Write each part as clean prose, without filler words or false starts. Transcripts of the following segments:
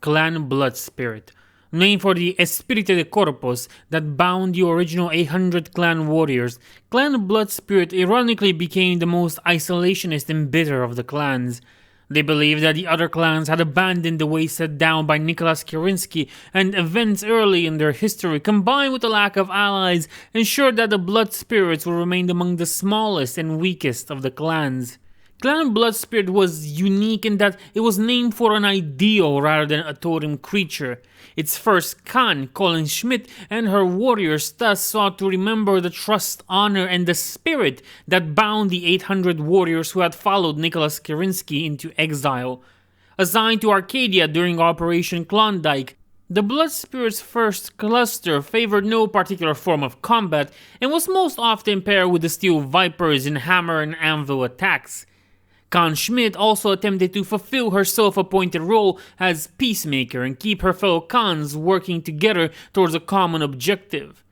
Clan Blood Spirit. Named for the Espírito de Corpus that bound the original 800 clan warriors, Clan Blood Spirit ironically became the most isolationist and bitter of the clans. They believed that the other clans had abandoned the way set down by Nicholas Kerensky, and events early in their history combined with the lack of allies ensured that the Blood Spirits would remain among the smallest and weakest of the clans. Clan Blood Spirit was unique in that it was named for an ideal rather than a totem creature. Its first Khan, Colin Schmidt, and her warriors thus sought to remember the trust, honor, and the spirit that bound the 800 warriors who had followed Nicholas Kerensky into exile. Assigned to Arcadia during Operation Klondike, the Blood Spirit's first cluster favored no particular form of combat and was most often paired with the Steel Vipers in hammer and anvil attacks. Khan Schmidt also attempted to fulfill her self-appointed role as peacemaker and keep her fellow Khans working together towards a common objective.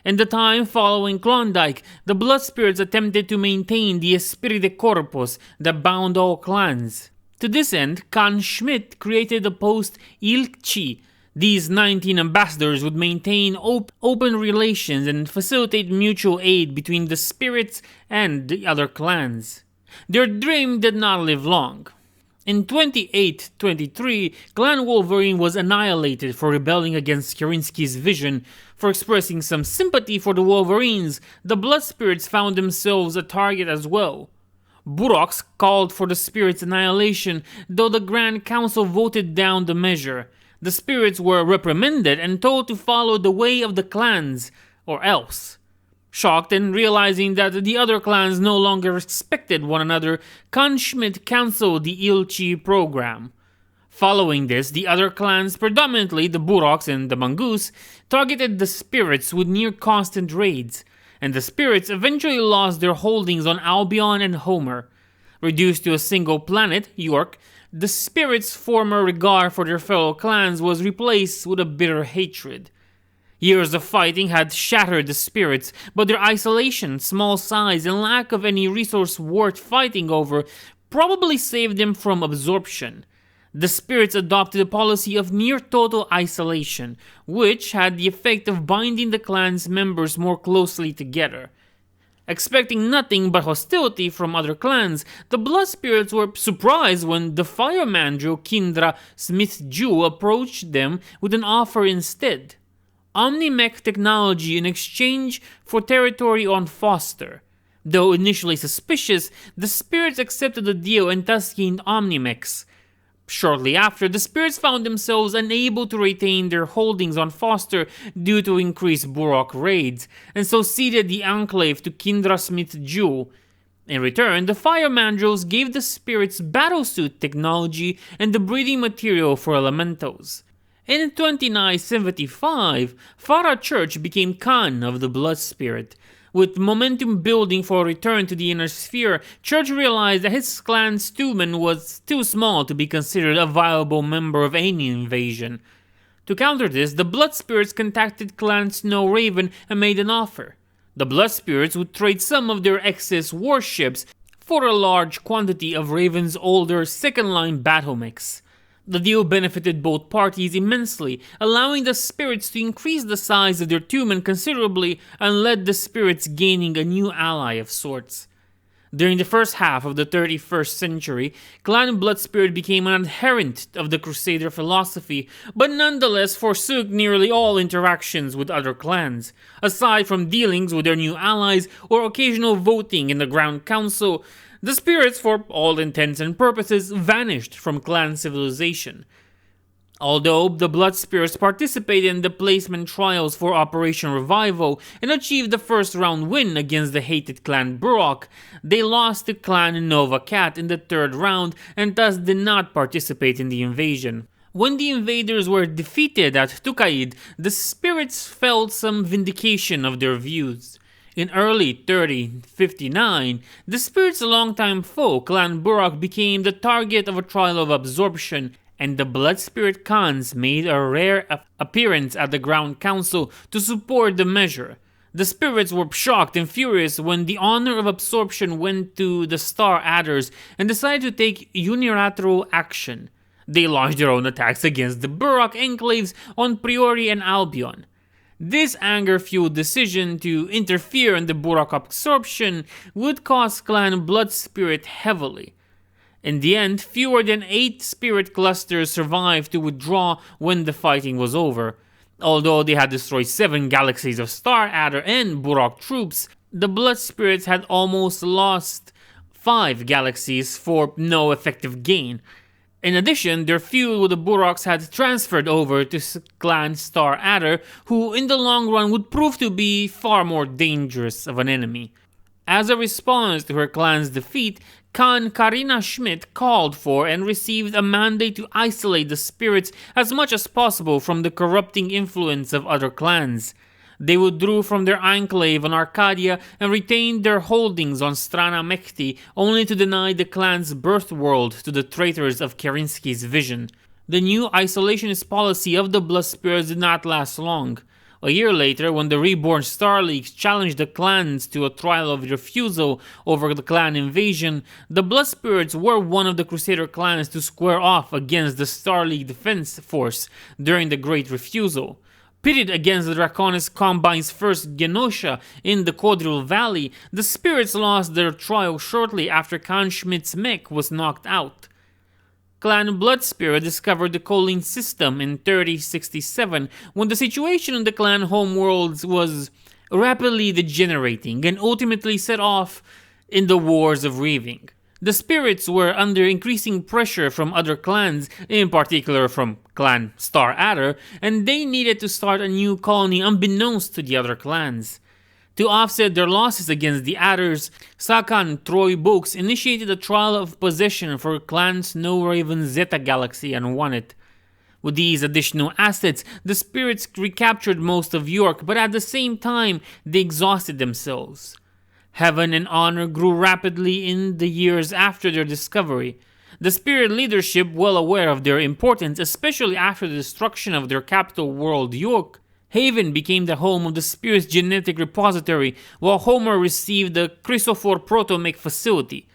In the time following Klondike, the Blood Spirits attempted to maintain the Esprit de Corpus that bound all clans. To this end, Khan Schmidt created the post Ilchi. These 19 ambassadors would maintain open relations and facilitate mutual aid between the spirits and the other clans. Their dream did not live long. In 2823, Clan Wolverine was annihilated for rebelling against Kerensky's vision. For expressing some sympathy for the Wolverines, the Blood Spirits found themselves a target as well. Buroks called for the spirits' annihilation, though the Grand Council voted down the measure. The spirits were reprimanded and told to follow the way of the clans, or else. Shocked and realizing that the other clans no longer respected one another, Khan Schmidt cancelled the Ilchi program. Following this, the other clans, predominantly the Buroks and the Mongoose, targeted the spirits with near constant raids, and the spirits eventually lost their holdings on Albion and Homer. Reduced to a single planet, York, the spirits' former regard for their fellow clans was replaced with a bitter hatred. Years of fighting had shattered the spirits, but their isolation, small size, and lack of any resource worth fighting over probably saved them from absorption. The spirits adopted a policy of near-total isolation, which had the effect of binding the clan's members more closely together. Expecting nothing but hostility from other clans, the Blood Spirits were surprised when the Fire Mandrill Kindra Smith-Jew approached them with an offer instead. Omnimech technology in exchange for territory on Foster. Though initially suspicious, the spirits accepted the deal and thus gained Omnimex. Shortly after, the spirits found themselves unable to retain their holdings on Foster due to increased Burok raids, and so ceded the enclave to Kindra Smith-Jew. In return, the Fire Mandrills gave the spirits battlesuit technology and the breeding material for elementals. In 2975, Farah Church became Khan of the Blood Spirit. With momentum building for a return to the Inner Sphere, Church realized that his clan's stewman was too small to be considered a viable member of any invasion. To counter this, the Blood Spirits contacted Clan Snow Raven and made an offer. The Blood Spirits would trade some of their excess warships for a large quantity of Raven's older second-line battle mix. The deal benefited both parties immensely, allowing the spirits to increase the size of their tumen considerably and led the spirits gaining a new ally of sorts. During the first half of the 31st century, Clan Blood Spirit became an adherent of the Crusader philosophy, but nonetheless forsook nearly all interactions with other clans. Aside from dealings with their new allies or occasional voting in the Ground Council, the spirits, for all intents and purposes, vanished from clan civilization. Although the Blood Spirits participated in the placement trials for Operation Revival and achieved the first round win against the hated Clan Burok, they lost to Clan Nova Cat in the third round and thus did not participate in the invasion. When the invaders were defeated at Tukaid, the spirits felt some vindication of their views. In early 3059, the spirit's longtime foe, Clan Burok, became the target of a trial of absorption, and the Blood Spirit Khans made a rare appearance at the Ground Council to support the measure. The spirits were shocked and furious when the honor of absorption went to the Star Adders and decided to take unilateral action. They launched their own attacks against the Burrock enclaves on Priori and Albion. This anger-fueled decision to interfere in the Burrock absorption would cost Clan Bloodspirit heavily. In the end, fewer than 8 spirit clusters survived to withdraw when the fighting was over. Although they had destroyed 7 galaxies of Star Adder and Burrock troops, the Blood Spirits had almost lost 5 galaxies for no effective gain. In addition, their feud with the Burrocks had transferred over to Clan Star Adder, who in the long run would prove to be far more dangerous of an enemy. As a response to her clan's defeat, Khan Karina Schmidt called for and received a mandate to isolate the spirits as much as possible from the corrupting influence of other clans. They withdrew from their enclave on Arcadia and retained their holdings on Strana Mechti, only to deny the clan's birth world to the traitors of Kerensky's vision. The new isolationist policy of the Blood Spirits did not last long. A year later, when the reborn Starleaks challenged the clans to a trial of refusal over the clan invasion, the Blood Spirits were one of the Crusader clans to square off against the Starleague Defense Force during the Great Refusal. Pitted against the Draconis Combine's first Genosha in the Quadrille Valley, the Spirits lost their trial shortly after Khan Schmidt's mech was knocked out. Clan Bloodspirit discovered the Colleen system in 3067 when the situation in the clan homeworlds was rapidly degenerating and ultimately set off in the Wars of Reaving. The Spirits were under increasing pressure from other clans, in particular from Clan Star Adder, and they needed to start a new colony unbeknownst to the other clans. To offset their losses against the Adders, Sakan Troy Books initiated a trial of possession for Clan Snowraven Zeta Galaxy and won it. With these additional assets, the Spirits recaptured most of York, but at the same time, they exhausted themselves. Heaven and honor grew rapidly in the years after their discovery. The Spirit leadership, well aware of their importance, especially after the destruction of their capital world York, Haven became the home of the Spirit's genetic repository, while Homer received the Chrysophore Protomech facility.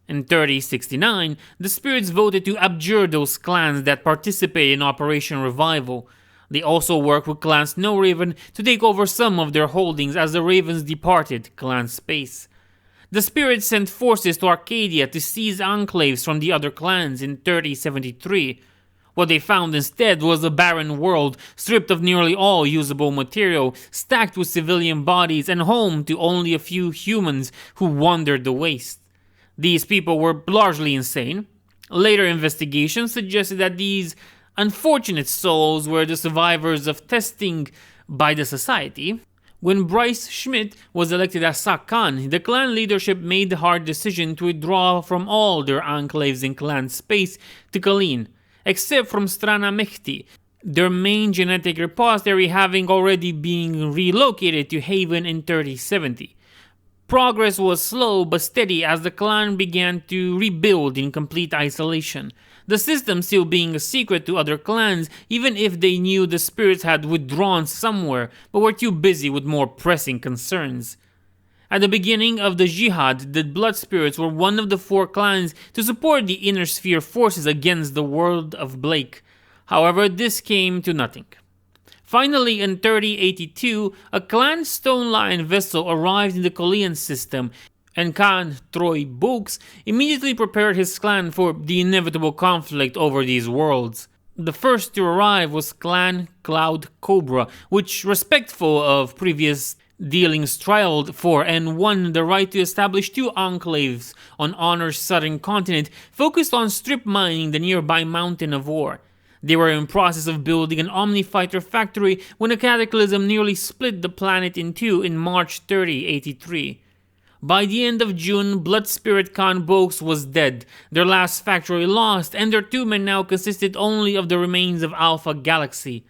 In 3069, the Spirits voted to abjure those clans that participated in Operation Revival. They also worked with Clan Snowraven to take over some of their holdings as the Ravens departed clan space. The Spirits sent forces to Arcadia to seize enclaves from the other clans in 3073. What they found instead was a barren world, stripped of nearly all usable material, stacked with civilian bodies, and home to only a few humans who wandered the waste. These people were largely insane. Later investigations suggested that these unfortunate souls were the survivors of testing by the Society. When Bryce Schmidt was elected as Sakan, the clan leadership made the hard decision to withdraw from all their enclaves in clan space to Kalin, except from Strana Mechti, their main genetic repository having already been relocated to Haven in 3070. Progress was slow but steady as the clan began to rebuild in complete isolation, the system still being a secret to other clans even if they knew the Spirits had withdrawn somewhere but were too busy with more pressing concerns. At the beginning of the Jihad, the Blood Spirits were one of the 4 clans to support the Inner Sphere forces against the world of Blake. However, this came to nothing. Finally, in 3082, a clan Stone Lion vessel arrived in the Kolean system, and Khan Troy Books immediately prepared his clan for the inevitable conflict over these worlds. The first to arrive was Clan Cloud Cobra, which, respectful of previous dealings, trialed for and won the right to establish 2 enclaves on Honor's southern continent focused on strip mining the nearby Mountain of War. They were in process of building an Omnifighter factory when a cataclysm nearly split the planet in 2 in March 3083. By the end of June, Blood Spirit Khan Boaks was dead, their last factory lost, and their 2 men now consisted only of the remains of Alpha Galaxy.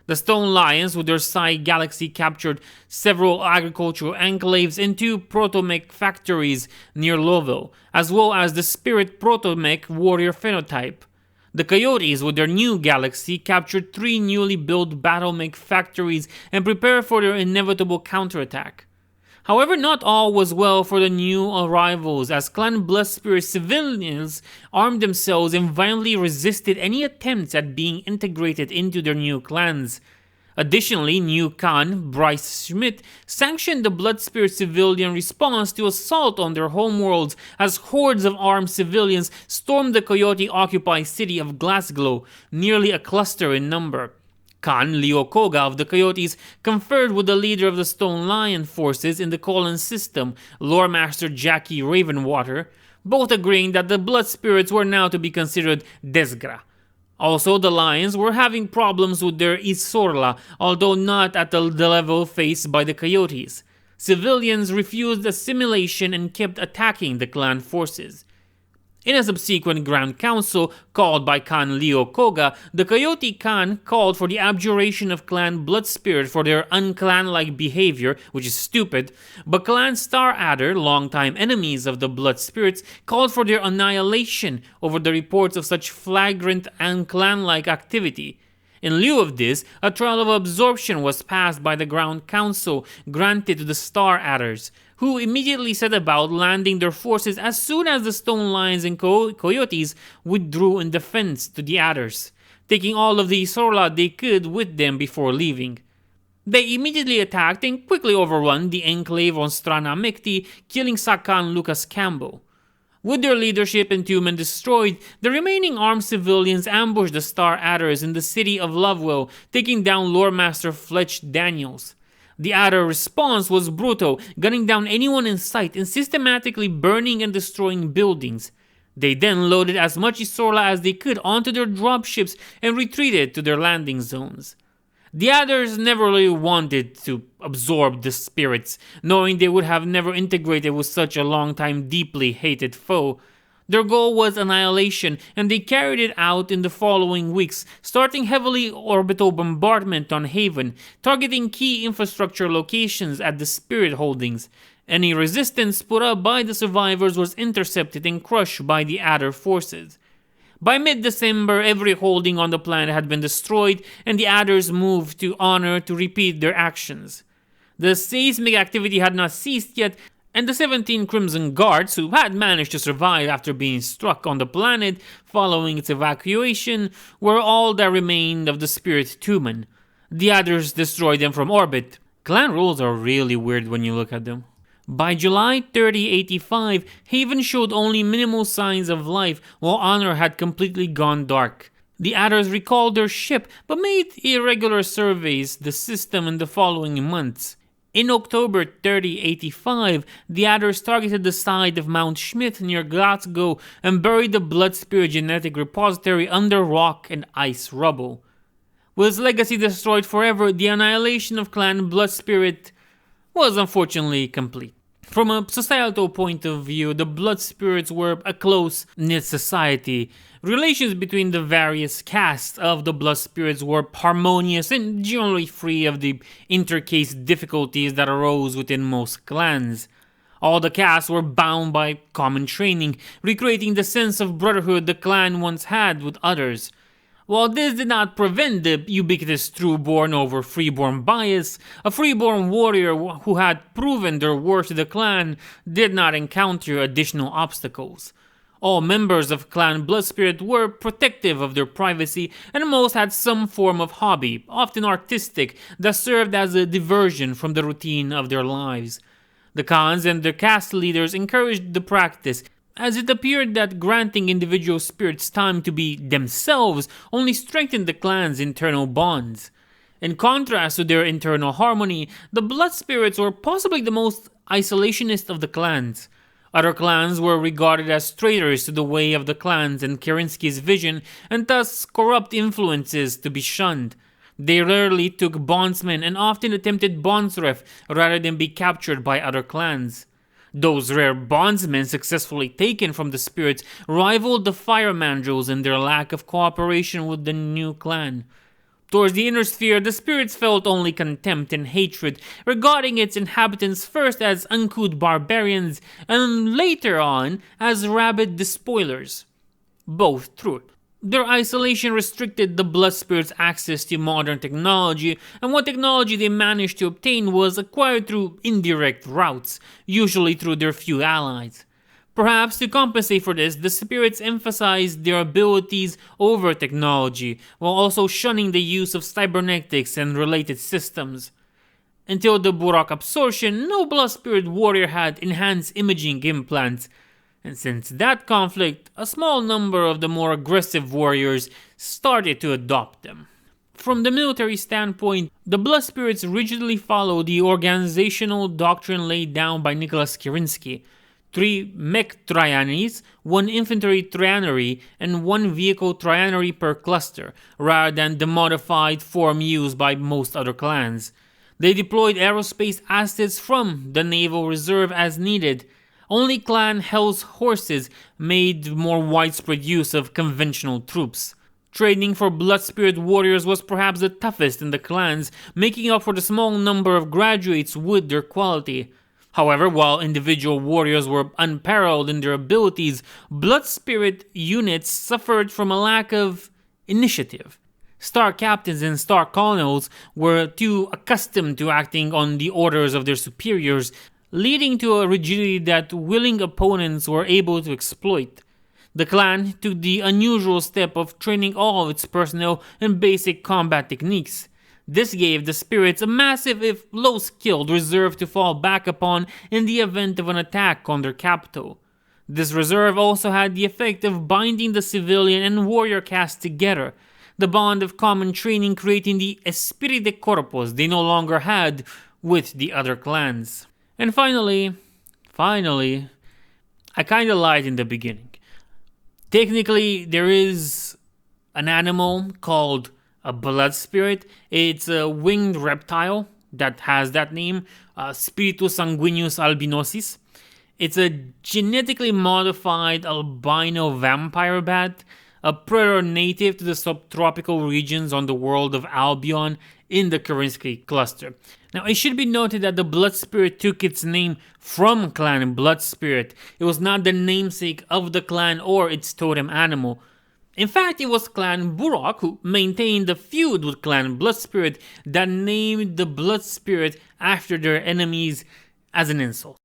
The Stone Lions, with their Psi Galaxy, captured several agricultural enclaves and 2 protomech factories near Lovell, as well as the Spirit Protomech warrior phenotype. The Coyotes, with their new galaxy, captured 3 newly built battlemech factories and prepared for their inevitable counterattack. However, not all was well for the new arrivals, as Clan Bloodspirit civilians armed themselves and violently resisted any attempts at being integrated into their new clans. Additionally, new Khan, Bryce Schmidt, sanctioned the Bloodspirit civilian response to assault on their homeworlds as hordes of armed civilians stormed the Coyote-occupied city of Glasgow, nearly a cluster in number. Khan Leo Koga of the Coyotes conferred with the leader of the Stone Lion forces in the Colon system, Lore Master Jackie Ravenwater, both agreeing that the Blood Spirits were now to be considered Desgra. Also, the Lions were having problems with their Isorla, although not at the level faced by the Coyotes. Civilians refused assimilation and kept attacking the clan forces. In a subsequent Grand Council called by Khan Leo Koga, the Coyote Khan called for the abjuration of Clan Bloodspirit for their unclan-like behavior, which is stupid, but Clan Star Adder, longtime enemies of the Blood Spirits, called for their annihilation over the reports of such flagrant unclan-like activity. In lieu of this, a trial of absorption was passed by the Ground Council, granted to the Star Adders, who immediately set about landing their forces as soon as the Stone Lions and Coyotes withdrew in defense to the Adders, taking all of the Isorla they could with them before leaving. They immediately attacked and quickly overrun the enclave on Strana Mekti, killing Sakan Lucas Campbell. With their leadership entombed and destroyed, the remaining armed civilians ambushed the Star Adders in the city of Lovewell, taking down Lore Master Fletch Daniels. The Adder response was brutal, gunning down anyone in sight and systematically burning and destroying buildings. They then loaded as much Isorla as they could onto their dropships and retreated to their landing zones. The Adders never really wanted to absorb the spirits, knowing they would have never integrated with such a long-time deeply hated foe. Their goal was annihilation, and they carried it out in the following weeks, starting heavily orbital bombardment on Haven, targeting key infrastructure locations at the Spirit Holdings. Any resistance put up by the survivors was intercepted and crushed by the Adder forces. By mid-December, every holding on the planet had been destroyed, and the Adders moved to honor to repeat their actions. The seismic activity had not ceased yet, and the 17 Crimson Guards, who had managed to survive after being struck on the planet following its evacuation, were all that remained of the Spirit Tumen. The Adders destroyed them from orbit. Clan rules are really weird when you look at them. By July 3085, Haven showed only minimal signs of life, while Honor had completely gone dark. The Adders recalled their ship, but made irregular surveys the system in the following months. In October 3085, the Adders targeted the side of Mount Schmidt near Glasgow and buried the Blood Spirit genetic repository under rock and ice rubble. With its legacy destroyed forever, the annihilation of Clan Blood Spirit was unfortunately complete. From a societal point of view, the Blood Spirits were a close-knit society. Relations between the various castes of the Blood Spirits were harmonious and generally free of the intercaste difficulties that arose within most clans. All the castes were bound by common training, recreating the sense of brotherhood the clan once had with others. While this did not prevent the ubiquitous trueborn over freeborn bias, a freeborn warrior who had proven their worth to the clan did not encounter additional obstacles. All members of Clan Bloodspirit were protective of their privacy, and most had some form of hobby, often artistic, that served as a diversion from the routine of their lives. The Khans and their caste leaders encouraged the practice, as it appeared that granting individual spirits time to be themselves only strengthened the clan's internal bonds. In contrast to their internal harmony, the Blood Spirits were possibly the most isolationist of the clans. Other clans were regarded as traitors to the way of the clans and Kerensky's vision, and thus corrupt influences to be shunned. They rarely took bondsmen and often attempted bondsref rather than be captured by other clans. Those rare bondsmen successfully taken from the spirits rivaled the fire mandrills in their lack of cooperation with the new clan. Towards the inner sphere, the spirits felt only contempt and hatred, regarding its inhabitants first as uncouth barbarians and later on as rabid despoilers. Both true. Their isolation restricted the Blood Spirits' access to modern technology, and what technology they managed to obtain was acquired through indirect routes, usually through their few allies. Perhaps to compensate for this, the spirits emphasized their abilities over technology, while also shunning the use of cybernetics and related systems. Until the Burak absorption, no Blood Spirit warrior had enhanced imaging implants, and since that conflict, a small number of the more aggressive warriors started to adopt them. From the military standpoint, the Blood Spirits rigidly followed the organizational doctrine laid down by Nicholas Kirinsky: 3 mech trianaries, 1 infantry trianary, and 1 vehicle trianary per cluster, rather than the modified form used by most other clans. They deployed aerospace assets from the naval reserve as needed. Only Clan Hell's horses made more widespread use of conventional troops. Training for Blood Spirit warriors was perhaps the toughest in the clans, making up for the small number of graduates with their quality. However, while individual warriors were unparalleled in their abilities, Blood Spirit units suffered from a lack of initiative. Star captains and star colonels were too accustomed to acting on the orders of their superiors, leading to a rigidity that willing opponents were able to exploit. The clan took the unusual step of training all of its personnel in basic combat techniques. This gave the spirits a massive, if low-skilled, reserve to fall back upon in the event of an attack on their capital. This reserve also had the effect of binding the civilian and warrior caste together, the bond of common training creating the esprit de corpus they no longer had with the other clans. And finally, I kinda lied in the beginning. Technically, there is an animal called a blood spirit. It's a winged reptile that has that name, Spiritus sanguineus albinosis. It's a genetically modified albino vampire bat, a predator native to the subtropical regions on the world of Albion in the Kirinsky cluster. Now, it should be noted that the Blood Spirit took its name from Clan Blood Spirit. It was not the namesake of the clan or its totem animal. In fact, it was Clan Burak who maintained the feud with Clan Blood Spirit that named the Blood Spirit after their enemies as an insult.